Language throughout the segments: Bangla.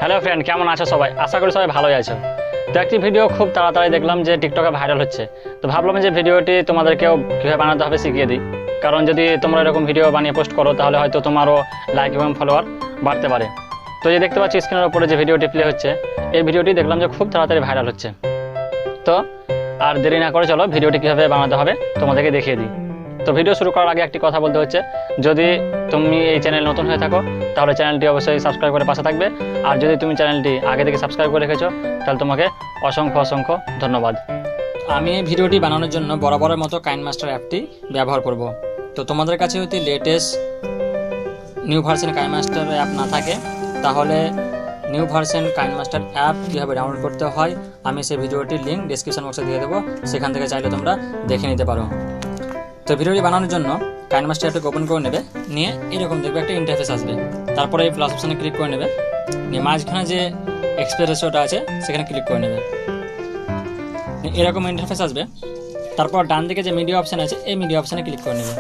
হ্যালো ফ্রেন্ড, কেমন আছো সবাই? আশা করি সবাই ভালোই আছো। তো একটি ভিডিও খুব তাড়াতাড়ি দেখলাম যে টিকটকে ভাইরাল হচ্ছে। তো ভাবলাম যে ভিডিওটি তোমাদেরকেও কীভাবে বানাতে হবে শিখিয়ে দিই, কারণ যদি তোমরা এরকম ভিডিও বানিয়ে পোস্ট করো তাহলে হয়তো তোমারও লাইক এবং ফলোয়ার বাড়তে পারে। তো এই দেখতে পাচ্ছি স্ক্রিনের উপরে যে ভিডিওটি প্লে হচ্ছে, এই ভিডিওটি দেখলাম যে খুব তাড়াতাড়ি ভাইরাল হচ্ছে। তো আর দেরি না করে চলো ভিডিওটি কীভাবে বানাতে হবে তোমাদেরকে দেখিয়ে দিই। তো ভিডিও শুরু করার আগে একটি কথা বলতে হচ্ছে, যদি তুমি এই চ্যানেল নতুন হয়ে থাকো তাহলে চ্যানেলটি অবশ্যই সাবস্ক্রাইব করে পাশে থাকবে, আর যদি তুমি চ্যানেলটি আগে থেকে সাবস্ক্রাইব করে রেখেছো তাহলে তোমাকে অসংখ্য অসংখ্য ধন্যবাদ। আমি এই ভিডিওটি বানানোর জন্য বরাবরের মতো কাইনমাস্টার অ্যাপটি ব্যবহার করব। তো তোমাদের কাছে যদি latest new version KineMaster app না থাকে তাহলে নিউ ভার্সন কাইনমাস্টার অ্যাপ কীভাবে ডাউনলোড করতে হয় আমি সেই ভিডিওটির লিঙ্ক ডিসক্রিপশন বক্সে দিয়ে দেবো, সেখান থেকে চাইলে তোমরা দেখে নিতে পারো। তো ভিডিওটি বানানোর জন্য কাইনমাস্টার অ্যাপটাকে ওপেন করে নেবে, নিয়ে এরকম দেখবে একটা ইন্টারফেস আসবে। তারপরে এই প্লাস অপশানে ক্লিক করে নেবে, নিয়ে মাঝখানে যে এক্সপ্রেসটা আছে সেখানে ক্লিক করে নেবে। এরকম ইন্টারফেস আসবে। তারপর ডান দিকে যে মিডিয়া অপশান আছে এই মিডিয়া অপশানে ক্লিক করে নেবে।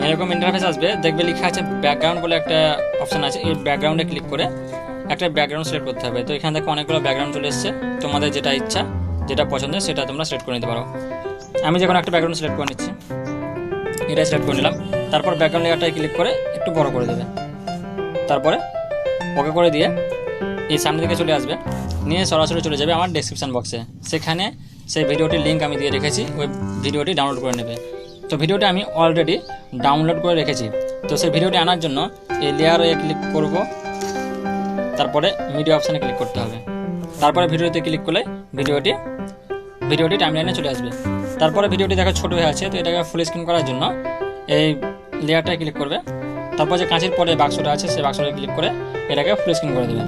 এরকম ইন্টারফেস আসবে, দেখবে লেখা আছে ব্যাকগ্রাউন্ড বলে একটা অপশান আছে, এই ব্যাকগ্রাউন্ডে ক্লিক করে একটা ব্যাকগ্রাউন্ড সিলেক্ট করতে হবে। তো এখানে দেখো অনেকগুলো ব্যাকগ্রাউন্ড চলে এসেছে, তোমাদের যেটা ইচ্ছা যেটা পছন্দের সেটা তোমরা সিলেক্ট করে নিতে পারো। আমি যে কোনো একটা ব্যাকগ্রাউন্ড সিলেক্ট করে নিচ্ছি, এটা সিলেক্ট করে নিলাম। তারপর ব্যাকগ্রাউন্ড লেয়ারটায় ক্লিক করে একটু বড় করে দেবে, তারপরে ওকে করে দিয়ে এই সামনে দিকে চলে আসবে, নিয়ে সরাসরি চলে যাবে আমার ডেসক্রিপশন বক্সে, সেখানে সেই ভিডিওটির লিঙ্ক আমি দিয়ে রেখেছি, ওই ভিডিওটি ডাউনলোড করে নেবে। তো ভিডিওটি আমি অলরেডি ডাউনলোড করে রেখেছি। তো সেই ভিডিওটি আনার জন্য এই লেয়ারে ক্লিক করব, তারপরে মিডিয়া অপশানে ক্লিক করতে হবে। তারপরে ভিডিওতে ক্লিক করলে ভিডিওটি টাইমলাইনে চলে আসবে। তারপরে ভিডিওটি দেখা ছোট হয়ে আছে, তো এটাকে ফুল স্ক্রিন করার জন্য এই লেয়ারটায় ক্লিক করবে। তারপর যে কাঁচের পরে বাক্সটা আছে সেই বাক্সটায় ক্লিক করে এটাকে ফুল স্ক্রিন করে দেবে।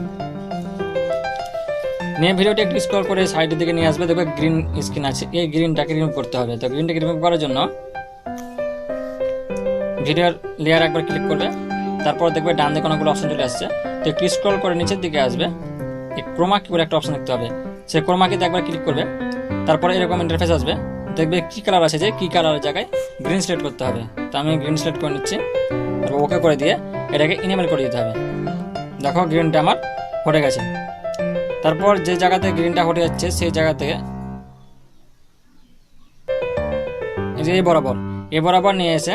নিয়ে ভিডিওটি একটু স্ক্রল করে সাইডের দিকে নিয়ে আসবে, দেখবে গ্রিন স্ক্রিন আছে, এই গ্রিনটাকে রিমুভ করতে হবে। তো গ্রিনটাকে রিমুভ করার জন্য ভিডিওর লেয়ার একবার ক্লিক করবে, তারপর দেখবে ডান দিকে অনেকগুলো অপশন চলে আসছে। তো একটু স্ক্রল করে নিচের দিকে আসবে, এই ক্রোমা কি করে একটা অপশন দেখতে হবে, সেই ক্রোমা কিতে একবার ক্লিক করবে। তারপরে এরকম ইন্টারফেস আসবে, দেখবে কি কালার আছে, যে কি কালারের জায়গায় গ্রিন সিলেক্ট করতে হবে। তো আমি গ্রিন সিলেক্ট করে নিচ্ছি, তারপর ওকে করে দিয়ে এটাকে ইনেবল করে দিতে হবে। দেখো গ্রিনটা আমার হটে গেছে। তারপর যে জায়গাতে গ্রিনটা হটে যাচ্ছে সেই জায়গা থেকে এই বরাবর নিয়ে এসে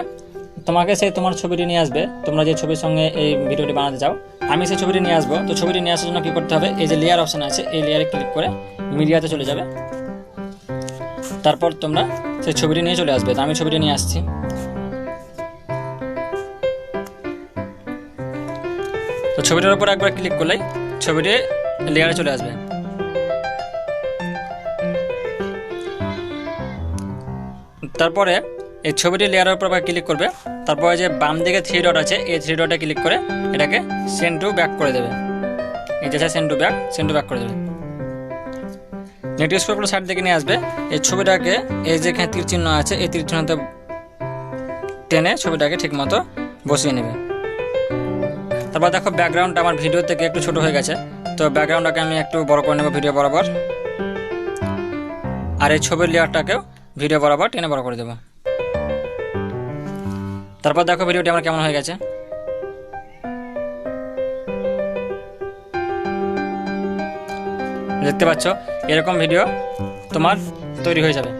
তোমাকে সেই তোমার ছবিটি নিয়ে আসবে, তোমরা যে ছবির সঙ্গে এই ভিডিওটি বানাতে চাও। আমি সেই ছবিটি নিয়ে আসবো। তো ছবিটি নিয়ে আসার জন্য কী করতে হবে, এই যে লেয়ার অপশান আছে এই লেয়ারে ক্লিক করে মিডিয়াতে চলে যাবে। তারপর তোমরা সেই ছবিটি নিয়ে চলে আসবে। তো আমি ছবিটি নিয়ে আসছি। তো ছবিটার উপর একবার ক্লিক করলেই ছবিটি লেয়ারে চলে আসবে। তারপরে এই ছবিটি লেয়ারের উপর ক্লিক করবে, তারপরে যে বাম দিকে 3 ডট আছে এই 3 ডটে ক্লিক করে এটাকে সেন্ড টু ব্যাক করে দেবে। এই যে সেন্ড টু ব্যাক করে দেবে। নেক্সট স্ক্রল সাইড দিকে নিয়ে আসবে, এই ছবিটাকে এই যে এখানে তীর চিহ্ন আছে এই তীর চিহ্নতে টেনে ছবিটাকে ঠিক মতো বসিয়ে নেবে। তারপর দেখো ব্যাকগ্রাউন্ডটা আমার ভিডিও থেকে একটু ছোট হয়ে গেছে, তো ব্যাকগ্রাউন্ডটাকে আমি একটু বড় করে নেব ভিডিও বরাবর, আর এই ছবির লেয়ারটাকেও ভিডিও বরাবর টেনে বড় করে দেবো। তারপর দেখো ভিডিওটি আমার কেমন হয়ে গেছে। দেখতে পাচ্ছ এরকম ভিডিও তোমার তৈরি হয়ে যাবে।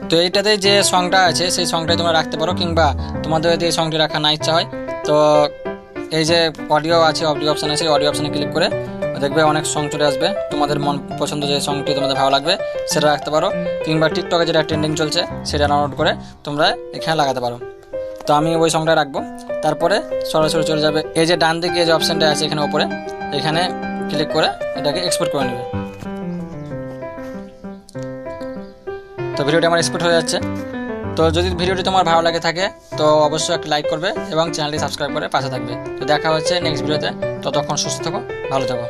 তো এইটাতে যে সংটা আছে সেই সংটাই তোমরা রাখতে পারো, কিংবা তোমাদের যদি এই সংটি রাখা না ইচ্ছা হয় তো এই যে অডিও আছে, অডিও অপশান আছে, অডিও অপশানে ক্লিক করে দেখবে অনেক সং চলে আসবে। তোমাদের মন পছন্দ যে সংটি তোমাদের ভালো লাগবে সেটা রাখতে পারো, কিংবা টিকটকে যেটা ট্রেন্ডিং চলছে সেটা ডাউনলোড করে তোমরা এখানে লাগাতে পারো। তো আমি ওই সংটা রাখবো। তারপরে সরাসরি চলে যাবে এই যে ডান দিকে যে অপশানটা আছে এখানে উপরে, এখানে ক্লিক করে এটাকে এক্সপোর্ট করে নেবে। তো ভিডিওটি আমার এক্সপোর্ট হয়ে যাচ্ছে। তো যদি ভিডিওটি তোমার ভালো লাগে থাকে তো অবশ্যই একটা লাইক করবে এবং চ্যানেলটি সাবস্ক্রাইব করে পাশে থাকবে। তো দেখা হচ্ছে নেক্সট ভিডিওতে। ততক্ষণ সুস্থ থাকো, ভালো থাকো।